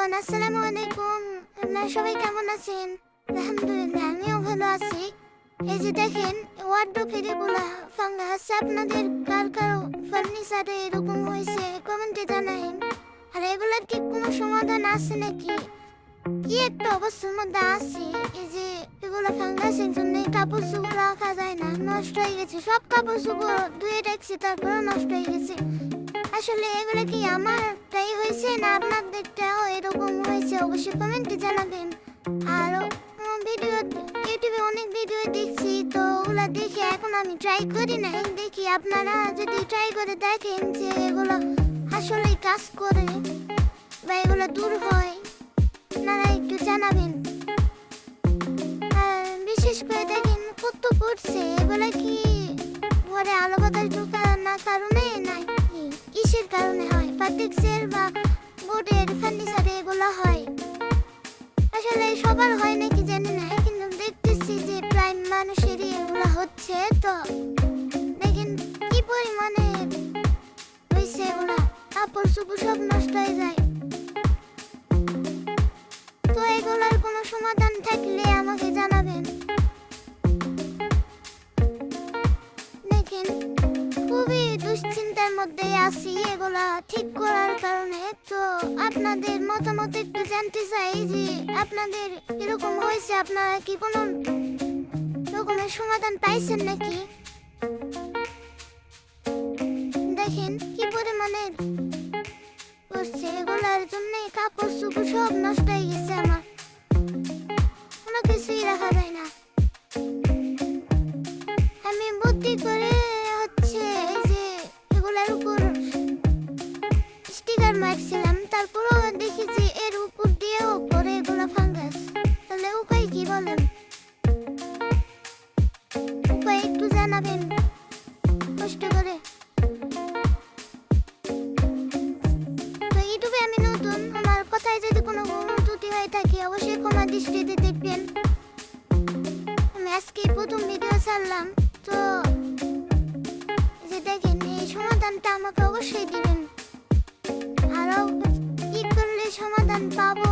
Everyone, আসসালামু আলাইকুম। আপনারা সবাই কেমন আছেন? আলহামদুলিল্লাহ, আমিও ভালো আছি। এই যে দেখেন, ওয়ার্ডরোবের এগুলা ফাঙ্গাস আপনাদের কার কারো ফার্নিচারে এরকম হয়েছে কমেন্টে জানাবেন। আর এগুলার কি কোনো সমাধান আছে নাকি? কি একটা অবস্থার মধ্যে আছি। এই যে এগুলা ফাঙ্গাসের জন্য কাপড় চোপড় রাখা যায় না, নষ্ট হয়ে গেছে। সব কাপড় চোপড় ধুয়ে রাখছি, তারপরে নষ্ট হয়ে গেছে। আসলে এগুলো কি আমারটাই হয়েছে না আপনাদেরটাও এরকম হয়েছে? অবশ্যই কমেন্টে জানাবেন। আর ভিডিও ইউটিউবে অনেক ভিডিও দেখছি, তো ওগুলো দেখে এখন আমি ট্রাই করি নাই। দেখি আপনারা যদি ট্রাই করে দেখেন যে এগুলো আসলে কাজ করে বা এগুলো দূর হয়, আপনারা একটু জানাবেন। আর বিশেষ করে দেখেন কত পড়ছে, এগুলো কি ঘরে আলো বাতাস ঢোকা না কারণে নাই কিসের কারণে হয়? ফার্নিচার বা বোর্ডের ফার্নিচারে এগুলো হয়। আসলে সবার হয় নাকি জানি না, কিন্তু দেখতেছি যে প্রায় মানুষেরই এগুলো হচ্ছে। তো দেখেন কি পরিমাণে হয়েছে, এগুলা কাপড় চোপড় সব নষ্ট হয়ে যায়। তো এগুলার কোনো সমাধান থাকলে আমাকে জানাবেন। দেখেন খুবই দুশ্চিন্তার মধ্যে আছি এগুলা ঠিক করার কারণে। তো আপনাদের মতামত একটু জানতে চাই যে আপনাদের এরকম হয়েছে, আপনারা কি কোনো রকমের সমাধান পাইছেন নাকি? দেখেন কি পরিমাণে করছে, এগুলার জন্য কাপড় চোপড় সব নষ্ট হয়ে গেছে। আমার কোনো কিছুই রাখা যায় না। আমি বুদ্ধি করে মারছিলাম, তারপরও দেখি যে এর উপর দিয়েও পরে এগুলো ফাঙ্গাস। তাহলে উপায় কি বলেন? উপায় একটু জানাবেন কষ্ট করে। তো ইউটিউবে আমি নতুন, আমার কথায় যদি কোনো ভুল ত্রুটি হয়ে থাকে অবশ্যই ক্ষমা দৃষ্টিতে দেখবেন। আমি আজকে প্রথম ভিডিও ছাড়লাম, তো যে দেখেন এই সমাধানটা আমাকে অবশ্যই দিবেন। আরো কি করলে সমাধান পাবো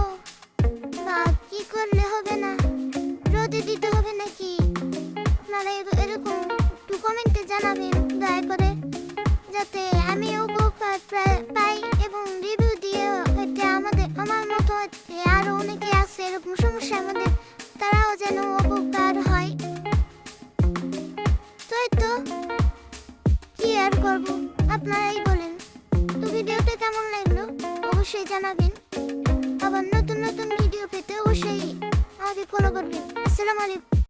বা কি করলে হবে না, রোদে দিতে হবে নাকি? আপনারা এরকম একটু কমেন্টে জানাবেন দয়া করে, যাতে আমি উপকার পাই এবং রিভিউ দিয়ে হয়তো আমার মতো আরো অনেকে আছে এরকম সমস্যা আমাদের, তারাও যেন উপকার হয়। তো কি আর করবো, আপনারাই বলেন। তো ভিডিওটা কেমন লাগলো অবশ্যই জানাবেন। আবার নতুন নতুন ভিডিও পেতে অবশ্যই আমাকে ফলো করবেন। আসসালামু আলাইকুম।